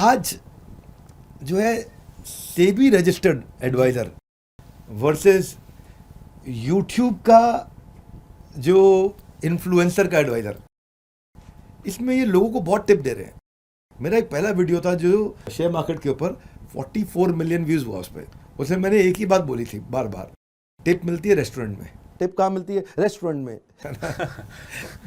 आज जो है SEBI registered adviser versus YouTube का जो इन्फ्लुएंसर का एडवाइजर, इसमें ये लोगों को बहुत टिप दे रहे हैं। मेरा एक पहला वीडियो था जो शेयर मार्केट के ऊपर 44 मिलियन व्यूज हुआ उस पर। उसमें मैंने एक ही बात बोली थी बार बार, टिप मिलती है रेस्टोरेंट में। टिप कहाँ मिलती है? रेस्टोरेंट में।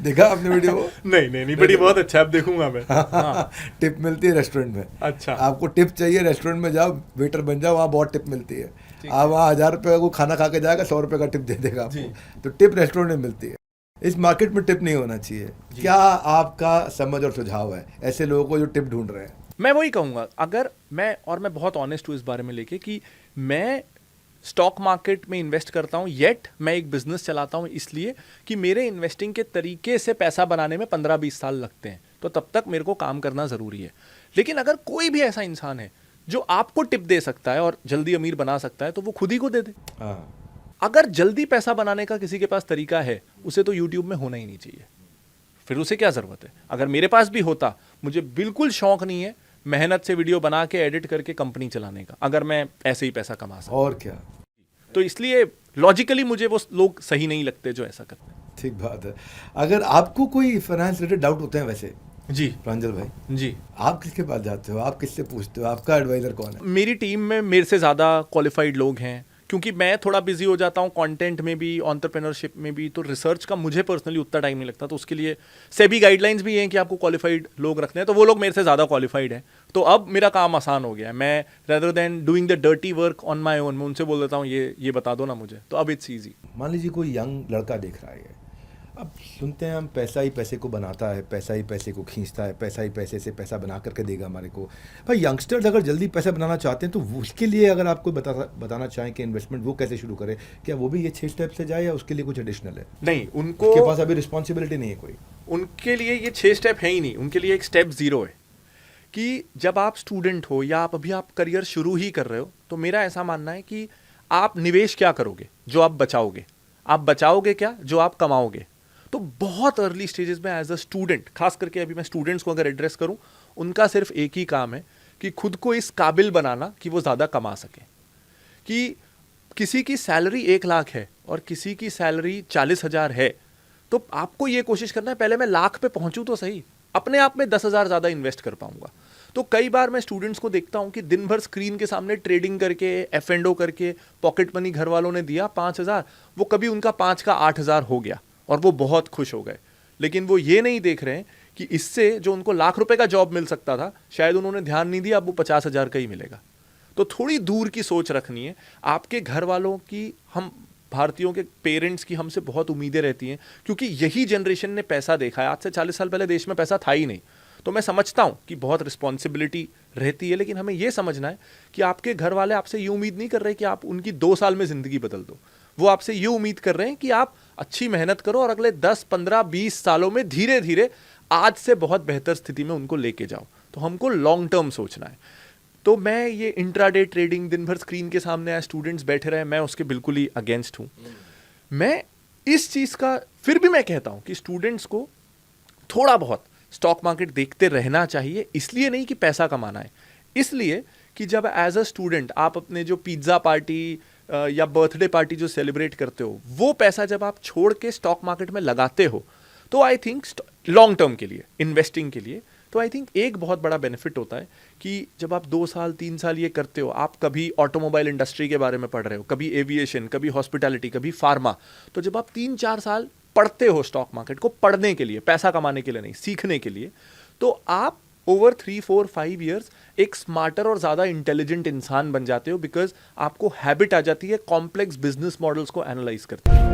देखा आपने वीडियो? नहीं बड़ी बहुत अच्छा, अब देखूंगा मैं। हाँ। टिप मिलती है रेस्टोरेंट में। अच्छा, आपको टिप चाहिए, रेस्टोरेंट में जाओ, वेटर बन जाओ, वहाँ बहुत टिप मिलती है। आप वहाँ 1000 रुपये को खाना खा के जाएगा, 100 रुपये का टिप दे देगा आपको। तो टिप रेस्टोरेंट में मिलती है। इस मार्केट में टिप नहीं होना चाहिए। क्या आपका समझ और सुझाव है ऐसे लोगों को जो टिप ढूंढ रहे हैं? मैं वही कहूंगा, अगर मैं बहुत ऑनेस्ट हूँ इस बारे में लेके कि मैं स्टॉक मार्केट में इन्वेस्ट करता हूँ, येट मैं एक बिजनेस चलाता हूँ इसलिए कि मेरे इन्वेस्टिंग के तरीके से पैसा बनाने में 15-20 साल लगते हैं, तो तब तक मेरे को काम करना ज़रूरी है। लेकिन अगर कोई भी ऐसा इंसान है जो आपको टिप दे सकता है और जल्दी अमीर बना सकता है, तो वो खुद ही को दे दे। अगर जल्दी पैसा बनाने का किसी के पास तरीका है, उसे तो यूट्यूब में होना ही नहीं चाहिए, फिर उसे क्या ज़रूरत है। अगर मेरे पास भी होता, मुझे बिल्कुल शौक नहीं है मेहनत से वीडियो बना के एडिट करके कंपनी चलाने का, अगर मैं ऐसे ही पैसा कमा सकता। और क्या। तो इसलिए लॉजिकली मुझे वो लोग सही नहीं लगते जो ऐसा करते हैं। ठीक बात है। अगर आपको कोई फाइनेंस रिलेटेड डाउट होते हैं वैसे जी प्रांजल भाई जी, आप किसके पास जाते हो? आप किससे पूछते हो? आपका एडवाइजर कौन है? मेरी टीम में मेरे से ज़्यादा क्वालिफाइड लोग हैं, क्योंकि मैं थोड़ा बिजी हो जाता हूँ कंटेंट में भी, एंटरप्रेन्योरशिप में भी, तो रिसर्च का मुझे पर्सनली उतना टाइम नहीं लगता। तो उसके लिए सेबी गाइडलाइंस भी हैं कि आपको क्वालिफाइड लोग रखने हैं, तो वो लोग मेरे से ज़्यादा क्वालिफाइड हैं। तो अब मेरा काम आसान हो गया है। मैं rather than doing the dirty work on my own, मैं उनसे बोल देता हूँ ये बता दो ना मुझे, तो अब इट्स ईजी। मान लीजिए कोई यंग लड़का देख रहा है, अब सुनते हैं हम पैसा ही पैसे को बनाता है, पैसा ही पैसे को खींचता है, पैसा ही पैसे से पैसा बना करके देगा हमारे को। भाई यंगस्टर्स अगर जल्दी पैसा बनाना चाहते हैं तो उसके लिए अगर आपको बताना चाहें कि इन्वेस्टमेंट वो कैसे शुरू करे, क्या वो भी ये 6 स्टेप से जाए या उसके लिए कुछ एडिशनल है? नहीं, उनको उसके पास अभी रिस्पॉन्सिबिलिटी नहीं है कोई? उनके लिए ये 6 स्टेप है ही नहीं, उनके लिए एक स्टेप 0 है कि जब आप स्टूडेंट हो या आप करियर शुरू ही कर रहे हो, तो मेरा ऐसा मानना है कि आप निवेश क्या करोगे? जो आप बचाओगे। आप बचाओगे क्या? जो आप कमाओगे। तो बहुत अर्ली स्टेजेस में एज अ स्टूडेंट, खास करके अभी मैं स्टूडेंट्स को अगर एड्रेस करूं, उनका सिर्फ एक ही काम है कि खुद को इस काबिल बनाना कि वो ज़्यादा कमा सके। कि किसी की सैलरी 1 लाख है और किसी की सैलरी 40,000 है, तो आपको ये कोशिश करना है पहले मैं लाख पे पहुंचूं तो सही, अपने आप में 10,000 ज़्यादा इन्वेस्ट कर पाऊंगा। तो कई बार मैं स्टूडेंट्स को देखता हूं कि दिन भर स्क्रीन के सामने ट्रेडिंग करके, F&O करके, पॉकेट मनी घर वालों ने दिया 5,000, वो कभी उनका 5 का 8,000 हो गया और वो बहुत खुश हो गए। लेकिन वो ये नहीं देख रहे हैं कि इससे जो उनको लाख रुपए का जॉब मिल सकता था, शायद उन्होंने ध्यान नहीं दिया, अब वो 50,000 का ही मिलेगा। तो थोड़ी दूर की सोच रखनी है। आपके घर वालों की, हम भारतीयों के पेरेंट्स की हमसे बहुत उम्मीदें रहती हैं, क्योंकि यही जनरेशन ने पैसा देखा है। आज से 40 साल पहले देश में पैसा था ही नहीं। तो मैं समझता हूँ कि बहुत रिस्पॉन्सिबिलिटी रहती है, लेकिन हमें यह समझना है कि आपके घर वाले आपसे ये उम्मीद नहीं कर रहे कि आप उनकी 2 साल में ज़िंदगी बदल दो। वो आपसे ये उम्मीद कर रहे हैं कि आप अच्छी मेहनत करो और अगले 10, 15, 20 सालों में धीरे धीरे आज से बहुत बेहतर स्थिति में उनको लेके जाओ। तो हमको लॉन्ग टर्म सोचना है। तो मैं ये इंट्राडे ट्रेडिंग, दिन भर स्क्रीन के सामने आज स्टूडेंट्स बैठे रहे, मैं उसके बिल्कुल ही अगेंस्ट हूँ। मैं इस चीज़ का फिर भी मैं कहता हूँ कि स्टूडेंट्स को थोड़ा बहुत स्टॉक मार्केट देखते रहना चाहिए। इसलिए नहीं कि पैसा कमाना है, इसलिए कि जब एज अ स्टूडेंट आप अपने जो पिज्ज़ा पार्टी या बर्थडे पार्टी जो सेलिब्रेट करते हो, वो पैसा जब आप छोड़ के स्टॉक मार्केट में लगाते हो, तो आई थिंक लॉन्ग टर्म के लिए, इन्वेस्टिंग के लिए, तो आई थिंक एक बहुत बड़ा बेनिफिट होता है कि जब आप 2 साल 3 साल ये करते हो, आप कभी ऑटोमोबाइल इंडस्ट्री के बारे में पढ़ रहे हो, कभी एविएशन, कभी हॉस्पिटैलिटी, कभी फार्मा, तो जब आप 3-4 साल पढ़ते हो स्टॉक मार्केट को, पढ़ने के लिए, पैसा कमाने के लिए नहीं, सीखने के लिए, तो आप ओवर 3, 4, 5 ईयर्स एक स्मार्टर और ज़्यादा इंटेलिजेंट इंसान बन जाते हो, बिकॉज आपको हैबिट आ जाती है कॉम्प्लेक्स बिजनेस मॉडल्स को एनालाइज करते हैं।